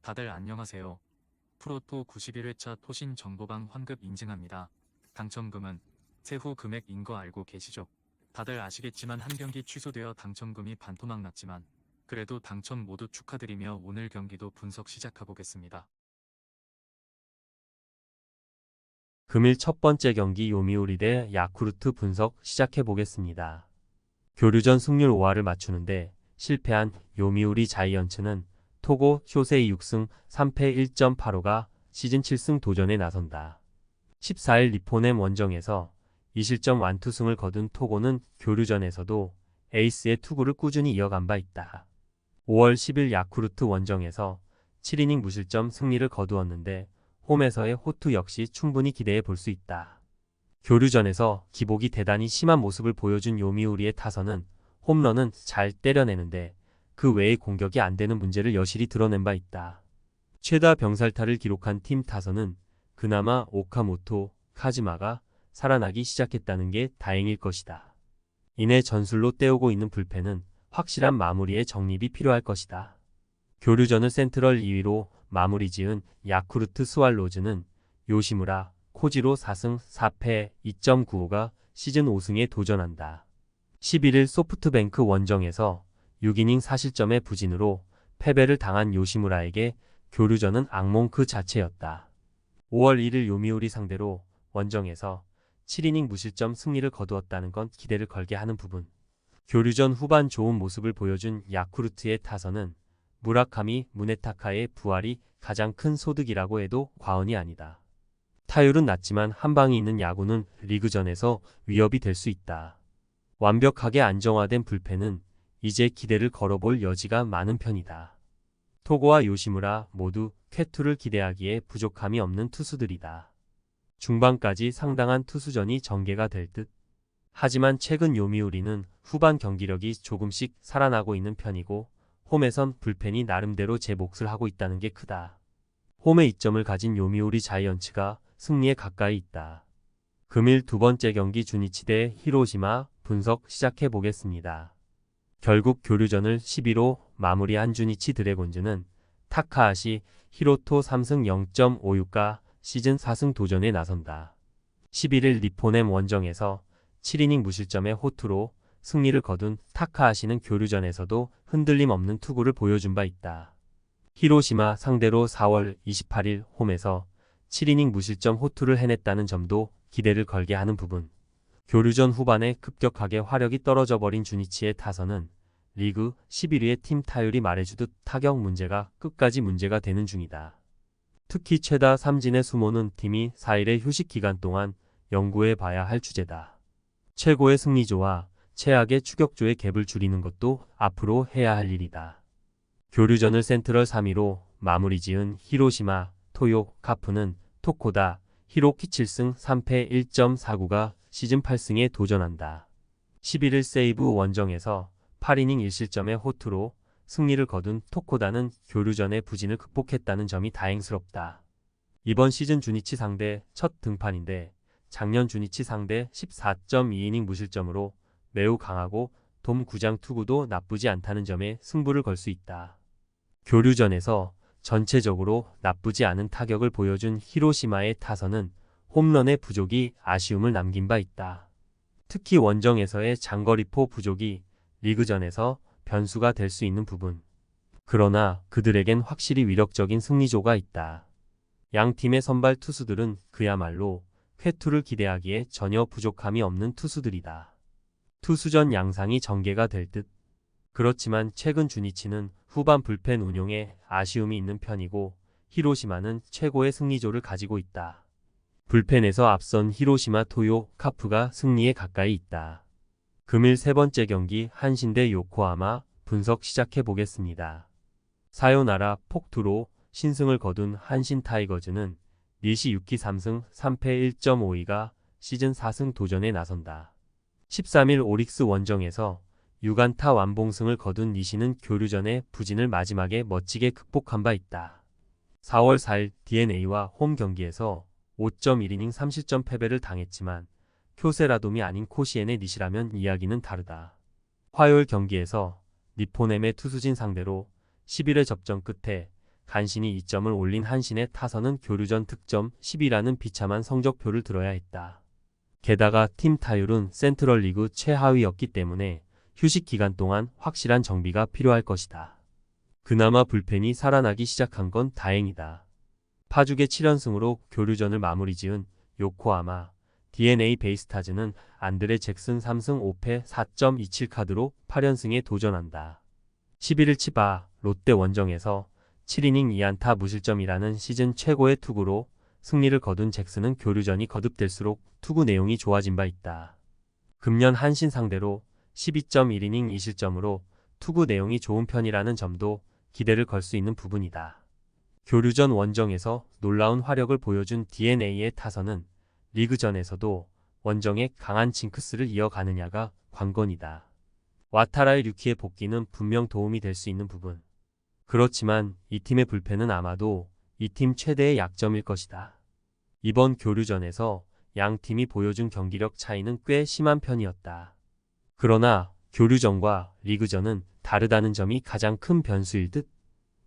다들 안녕하세요. 프로토 91회차 토신 정보방 환급 인증합니다. 당첨금은 세후 금액인 거 알고 계시죠? 다들 아시겠지만 한 경기 취소되어 당첨금이 반토막 났지만 그래도 당첨 모두 축하드리며 오늘 경기도 분석 시작해보겠습니다. 금일 첫 번째 경기 요미우리 대 야쿠르트 분석 시작해보겠습니다. 교류전 승률 5할을 맞추는데 실패한 요미우리 자이언츠는 토고 쇼세이 6승 3패 1.85가 시즌 7승 도전에 나선다. 14일 리포넴 원정에서 2실점 완투승을 거둔 토고는 교류전에서도 에이스의 투구를 꾸준히 이어간 바 있다. 5월 10일 야쿠르트 원정에서 7이닝 무실점 승리를 거두었는데 홈에서의 호투 역시 충분히 기대해 볼 수 있다. 교류전에서 기복이 대단히 심한 모습을 보여준 요미우리의 타선은 홈런은 잘 때려내는데 그 외의 공격이 안 되는 문제를 여실히 드러낸 바 있다. 최다 병살타를 기록한 팀 타선은 그나마 오카모토, 카즈마가 살아나기 시작했다는 게 다행일 것이다. 이내 전술로 때우고 있는 불펜은 확실한 마무리에 정립이 필요할 것이다. 교류전을 센트럴 2위로 마무리 지은 야쿠르트 스왈로즈는 요시무라, 코지로 4승 4패 2.95가 시즌 5승에 도전한다. 11일 소프트뱅크 원정에서 6이닝 4실점의 부진으로 패배를 당한 요시무라에게 교류전은 악몽 그 자체였다. 5월 1일 요미우리 상대로 원정에서 7이닝 무실점 승리를 거두었다는 건 기대를 걸게 하는 부분. 교류전 후반 좋은 모습을 보여준 야쿠르트의 타선은 무라카미, 무네타카의 부활이 가장 큰 소득이라고 해도 과언이 아니다. 타율은 낮지만 한방이 있는 야구는 리그전에서 위협이 될 수 있다. 완벽하게 안정화된 불펜은 이제 기대를 걸어볼 여지가 많은 편이다. 토고와 요시무라 모두 쾌투를 기대하기에 부족함이 없는 투수들이다. 중반까지 상당한 투수전이 전개가 될 듯. 하지만 최근 요미우리는 후반 경기력이 조금씩 살아나고 있는 편이고 홈에선 불펜이 나름대로 제 몫을 하고 있다는 게 크다. 홈에 이점을 가진 요미우리 자이언츠가 승리에 가까이 있다. 금일 두 번째 경기 주니치 대 히로시마 분석 시작해 보겠습니다. 결국 교류전을 11로 마무리한 주니치 드래곤즈는 타카하시, 히로토 3승 0.56가 시즌 4승 도전에 나선다. 11일 리포넴 원정에서 7이닝 무실점의 호투로 승리를 거둔 타카하시는 교류전에서도 흔들림 없는 투구를 보여준 바 있다. 히로시마 상대로 4월 28일 홈에서 7이닝 무실점 호투를 해냈다는 점도 기대를 걸게 하는 부분. 교류전 후반에 급격하게 화력이 떨어져 버린 주니치의 타선은 리그 11위의 팀 타율이 말해주듯 타격 문제가 끝까지 문제가 되는 중이다. 특히 최다 삼진의 수모는 팀이 4일의 휴식 기간 동안 연구해 봐야 할 주제다. 최고의 승리조와 최악의 추격조의 갭을 줄이는 것도 앞으로 해야 할 일이다. 교류전을 센트럴 3위로 마무리 지은 히로시마, 토요, 카프는 토코다, 히로키 7승 3패 1.49가 시즌 8승에 도전한다. 11일 세이브 원정에서 8이닝 1실점의 호투로 승리를 거둔 토코다는 교류전의 부진을 극복했다는 점이 다행스럽다. 이번 시즌 주니치 상대 첫 등판인데 작년 주니치 상대 14.2이닝 무실점으로 매우 강하고 돔 구장 투구도 나쁘지 않다는 점에 승부를 걸 수 있다. 교류전에서 전체적으로 나쁘지 않은 타격을 보여준 히로시마의 타선은 홈런의 부족이 아쉬움을 남긴 바 있다. 특히 원정에서의 장거리포 부족이 리그전에서 변수가 될 수 있는 부분. 그러나 그들에겐 확실히 위력적인 승리조가 있다. 양 팀의 선발 투수들은 그야말로 쾌투를 기대하기에 전혀 부족함이 없는 투수들이다. 투수전 양상이 전개가 될 듯. 그렇지만 최근 주니치는 후반 불펜 운용에 아쉬움이 있는 편이고 히로시마는 최고의 승리조를 가지고 있다. 불펜에서 앞선 히로시마 토요 카프가 승리에 가까이 있다. 금일 세 번째 경기 한신 대 요코하마 분석 시작해 보겠습니다. 사요나라 폭투로 신승을 거둔 한신 타이거즈는 니시 6기 3승 3패 1.52가 시즌 4승 도전에 나선다. 13일 오릭스 원정에서 6안타 완봉승을 거둔 니시는 교류전의 부진을 마지막에 멋지게 극복한 바 있다. 4월 4일 DeNA와 홈 경기에서 5.1이닝 3실점 패배를 당했지만 쿄세라돔이 아닌 코시엔의 니시라면 이야기는 다르다. 화요일 경기에서 니포넴의 투수진 상대로 11회 접전 끝에 간신히 2점을 올린 한신의 타선은 교류전 득점 10이라는 비참한 성적표를 들어야 했다. 게다가 팀 타율은 센트럴 리그 최하위였기 때문에 휴식 기간 동안 확실한 정비가 필요할 것이다. 그나마 불펜이 살아나기 시작한 건 다행이다. 파죽의 7연승으로 교류전을 마무리 지은 요코하마 DNA 베이스타즈는 안드레 잭슨 3승 5패 4.27 카드로 8연승에 도전한다. 11일 치바 롯데 원정에서 7이닝 2안타 무실점이라는 시즌 최고의 투구로 승리를 거둔 잭슨은 교류전이 거듭될수록 투구 내용이 좋아진 바 있다. 금년 한신 상대로 12.1이닝 2실점으로 투구 내용이 좋은 편이라는 점도 기대를 걸 수 있는 부분이다. 교류전 원정에서 놀라운 화력을 보여준 DNA의 타선은 리그전에서도 원정에 강한 징크스를 이어가느냐가 관건이다. 와타라의 류키의 복귀는 분명 도움이 될 수 있는 부분. 그렇지만 이 팀의 불펜은 아마도 이 팀 최대의 약점일 것이다. 이번 교류전에서 양 팀이 보여준 경기력 차이는 꽤 심한 편이었다. 그러나 교류전과 리그전은 다르다는 점이 가장 큰 변수일 듯.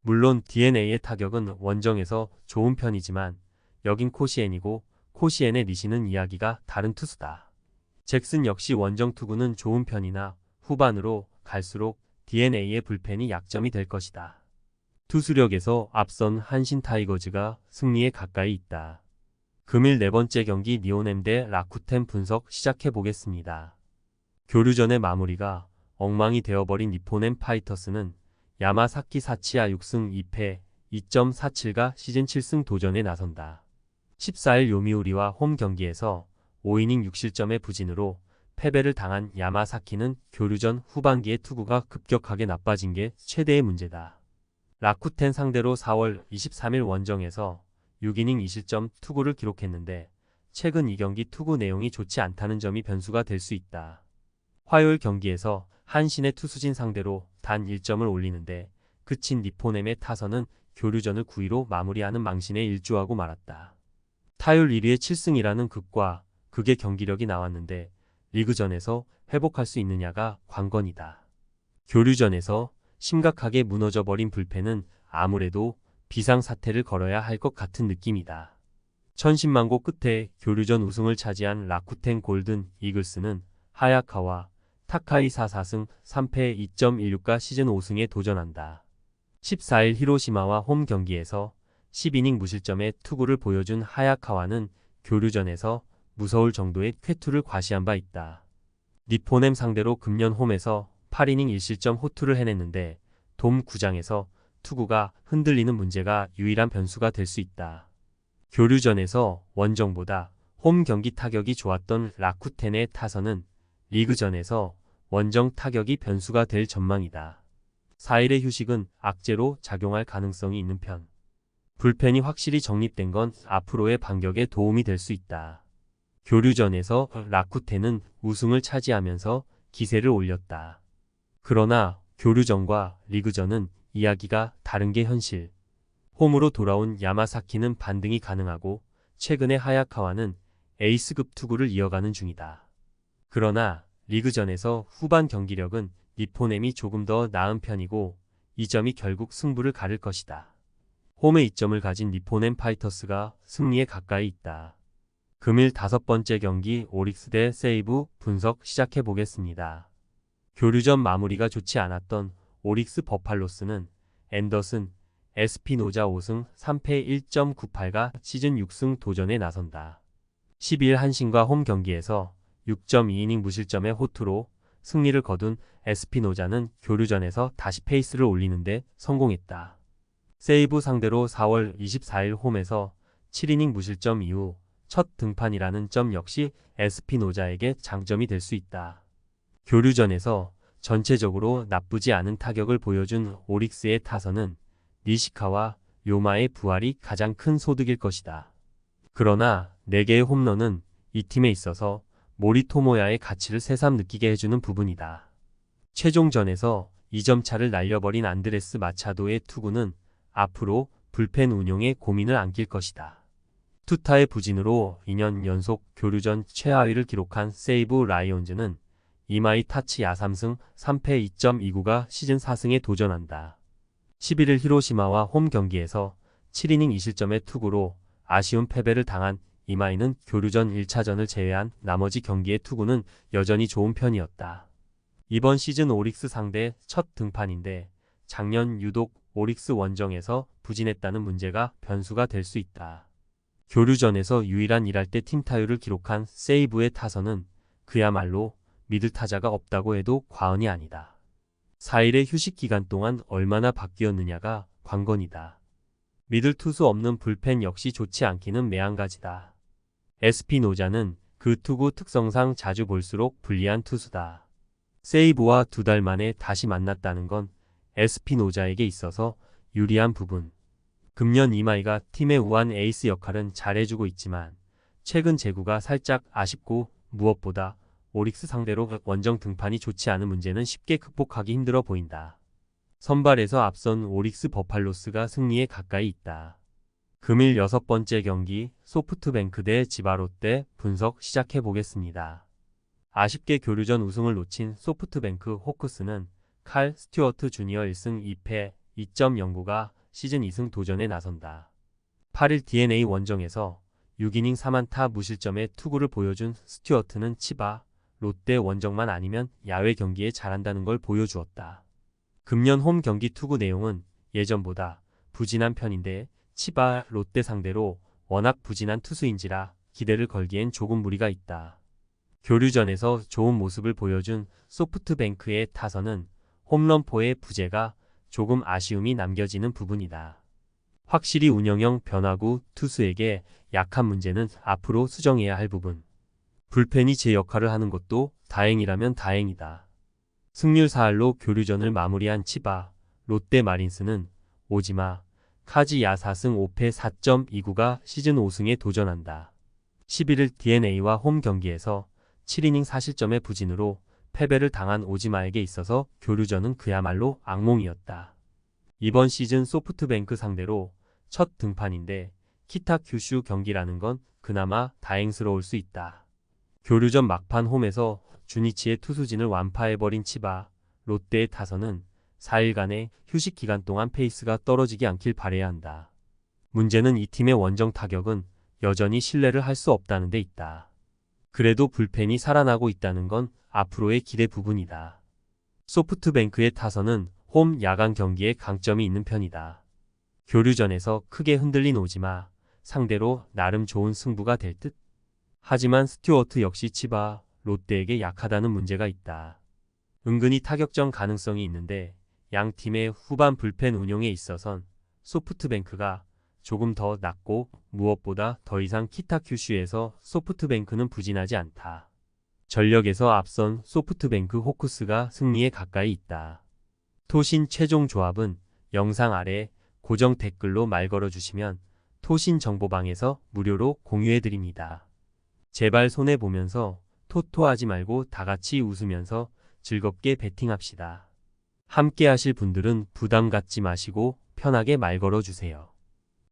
물론 DNA의 타격은 원정에서 좋은 편이지만 여긴 코시엔이고 코시엔의 니시는 이야기가 다른 투수다. 잭슨 역시 원정 투구는 좋은 편이나 후반으로 갈수록 DNA의 불펜이 약점이 될 것이다. 투수력에서 앞선 한신 타이거즈가 승리에 가까이 있다. 금일 네 번째 경기 니오넴 대 라쿠텐 분석 시작해 보겠습니다. 교류전의 마무리가 엉망이 되어버린 니포넴 파이터스는 야마사키 사치야 6승 2패 2.47가 시즌 7승 도전에 나선다. 14일 요미우리와 홈 경기에서 5이닝 6실점의 부진으로 패배를 당한 야마사키는 교류전 후반기의 투구가 급격하게 나빠진 게 최대의 문제다. 라쿠텐 상대로 4월 23일 원정에서 6이닝 2실점 투구를 기록했는데 최근 이 경기 투구 내용이 좋지 않다는 점이 변수가 될 수 있다. 화요일 경기에서 한신의 투수진 상대로 단 1점을 올리는데 그친 니포넴의 타선은 교류전을 9위로 마무리하는 망신에 일주하고 말았다. 타율 1위의 7승이라는 극의 경기력이 나왔는데 리그전에서 회복할 수 있느냐가 관건이다. 교류전에서 심각하게 무너져버린 불펜은 아무래도 비상사태를 걸어야 할 것 같은 느낌이다. 천신만고 끝에 교류전 우승을 차지한 라쿠텐 골든 이글스는 하야카와 타카이 4승 3패 2.16가 시즌 5승에 도전한다. 14일 히로시마와 홈 경기에서 10이닝 무실점의 투구를 보여준 하야카와는 교류전에서 무서울 정도의 쾌투를 과시한 바 있다. 니포넴 상대로 금년 홈에서 8이닝 1실점 호투를 해냈는데 돔 구장에서 투구가 흔들리는 문제가 유일한 변수가 될 수 있다. 교류전에서 원정보다 홈 경기 타격이 좋았던 라쿠텐의 타선은 리그전에서 원정 타격이 변수가 될 전망이다. 4일의 휴식은 악재로 작용할 가능성이 있는 편. 불펜이 확실히 정립된 건 앞으로의 반격에 도움이 될 수 있다. 교류전에서 라쿠텐은 우승을 차지하면서 기세를 올렸다. 그러나 교류전과 리그전은 이야기가 다른 게 현실. 홈으로 돌아온 야마사키는 반등이 가능하고 최근에 하야카와는 에이스급 투구를 이어가는 중이다. 그러나 리그전에서 후반 경기력은 니포넴이 조금 더 나은 편이고 이 점이 결국 승부를 가를 것이다. 홈에 2점을 가진 니포넴 파이터스가 승리에 가까이 있다. 금일 5번째 경기 오릭스 대 세이브 분석 시작해 보겠습니다. 교류전 마무리가 좋지 않았던 오릭스 버팔로스는 앤더슨, 에스피노자 5승 3패 1.98가 시즌 6승 도전에 나선다. 12일 한신과 홈 경기에서 6.2이닝 무실점의 호투로 승리를 거둔 에스피노자는 교류전에서 다시 페이스를 올리는데 성공했다. 세이브 상대로 4월 24일 홈에서 7이닝 무실점 이후 첫 등판이라는 점 역시 에스피노자에게 장점이 될 수 있다. 교류전에서 전체적으로 나쁘지 않은 타격을 보여준 오릭스의 타선은 니시카와 요마의 부활이 가장 큰 소득일 것이다. 그러나 4개의 홈런은 이 팀에 있어서 모리토모야의 가치를 새삼 느끼게 해주는 부분이다. 최종전에서 2점 차를 날려버린 안드레스 마차도의 투구는 앞으로 불펜 운용에 고민을 안길 것이다. 투타의 부진으로 2년 연속 교류전 최하위를 기록한 세이브 라이온즈는 이마이 타치 야 3승 3패 2.29가 시즌 4승에 도전한다. 11일 히로시마와 홈 경기에서 7이닝 2실점의 투구로 아쉬운 패배를 당한 이마이는 교류전 1차전을 제외한 나머지 경기의 투구는 여전히 좋은 편이었다. 이번 시즌 오릭스 상대 첫 등판인데 작년 유독 오릭스 원정에서 부진했다는 문제가 변수가 될 수 있다. 교류전에서 유일한 1할 때 팀 타율을 기록한 세이브의 타선은 그야말로 믿을 타자가 없다고 해도 과언이 아니다. 4일의 휴식 기간 동안 얼마나 바뀌었느냐가 관건이다. 믿을 투수 없는 불펜 역시 좋지 않기는 매한가지다. 에스피노자는 그 투구 특성상 자주 볼수록 불리한 투수다. 세이브와 2달 만에 다시 만났다는 건 에스피노자에게 있어서 유리한 부분. 금년 이마이가 팀의 우한 에이스 역할은 잘해주고 있지만 최근 제구가 살짝 아쉽고 무엇보다 오릭스 상대로 원정 등판이 좋지 않은 문제는 쉽게 극복하기 힘들어 보인다. 선발에서 앞선 오릭스 버팔로스가 승리에 가까이 있다. 금일 6번째 경기 소프트뱅크 대 지바롯데 분석 시작해 보겠습니다. 아쉽게 교류전 우승을 놓친 소프트뱅크 호크스는 칼 스튜어트 주니어 1승 2패 2.09가 시즌 2승 도전에 나선다. 8일 DNA 원정에서 6이닝 3안타 무실점의 투구를 보여준 스튜어트는 치바, 롯데 원정만 아니면 야외 경기에 잘한다는 걸 보여주었다. 금년 홈 경기 투구 내용은 예전보다 부진한 편인데 치바, 롯데 상대로 워낙 부진한 투수인지라 기대를 걸기엔 조금 무리가 있다. 교류전에서 좋은 모습을 보여준 소프트뱅크의 타선은 홈런포의 부재가 조금 아쉬움이 남겨지는 부분이다. 확실히 운영형 변화구 투수에게 약한 문제는 앞으로 수정해야 할 부분. 불펜이 제 역할을 하는 것도 다행이라면 다행이다. 승률 4할로 교류전을 마무리한 치바, 롯데 마린스는 오지마, 카지야 4승 5패 4.29가 시즌 5승에 도전한다. 11일 DNA와 홈 경기에서 7이닝 4실점의 부진으로 패배를 당한 오지마에게 있어서 교류전은 그야말로 악몽이었다. 이번 시즌 소프트뱅크 상대로 첫 등판인데 키타 큐슈 경기라는 건 그나마 다행스러울 수 있다. 교류전 막판 홈에서 주니치의 투수진을 완파해버린 치바, 롯데의 타선은 4일간의 휴식 기간 동안 페이스가 떨어지지 않길 바라야 한다. 문제는 이 팀의 원정 타격은 여전히 신뢰를 할 수 없다는 데 있다. 그래도 불펜이 살아나고 있다는 건 앞으로의 기대 부분이다. 소프트뱅크의 타선은 홈 야간 경기에 강점이 있는 편이다. 교류전에서 크게 흔들린 오지마, 상대로 나름 좋은 승부가 될 듯. 하지만 스튜어트 역시 치바, 롯데에게 약하다는 문제가 있다. 은근히 타격전 가능성이 있는데 양 팀의 후반 불펜 운용에 있어선 소프트뱅크가 조금 더 낫고 무엇보다 더 이상 키타 큐슈에서 소프트뱅크는 부진하지 않다. 전력에서 앞선 소프트뱅크 호크스가 승리에 가까이 있다. 토신 최종 조합은 영상 아래 고정 댓글로 말 걸어주시면 토신 정보방에서 무료로 공유해드립니다. 제발 손해보면서 토토하지 말고 다같이 웃으면서 즐겁게 베팅합시다. 함께 하실 분들은 부담 갖지 마시고 편하게 말 걸어주세요.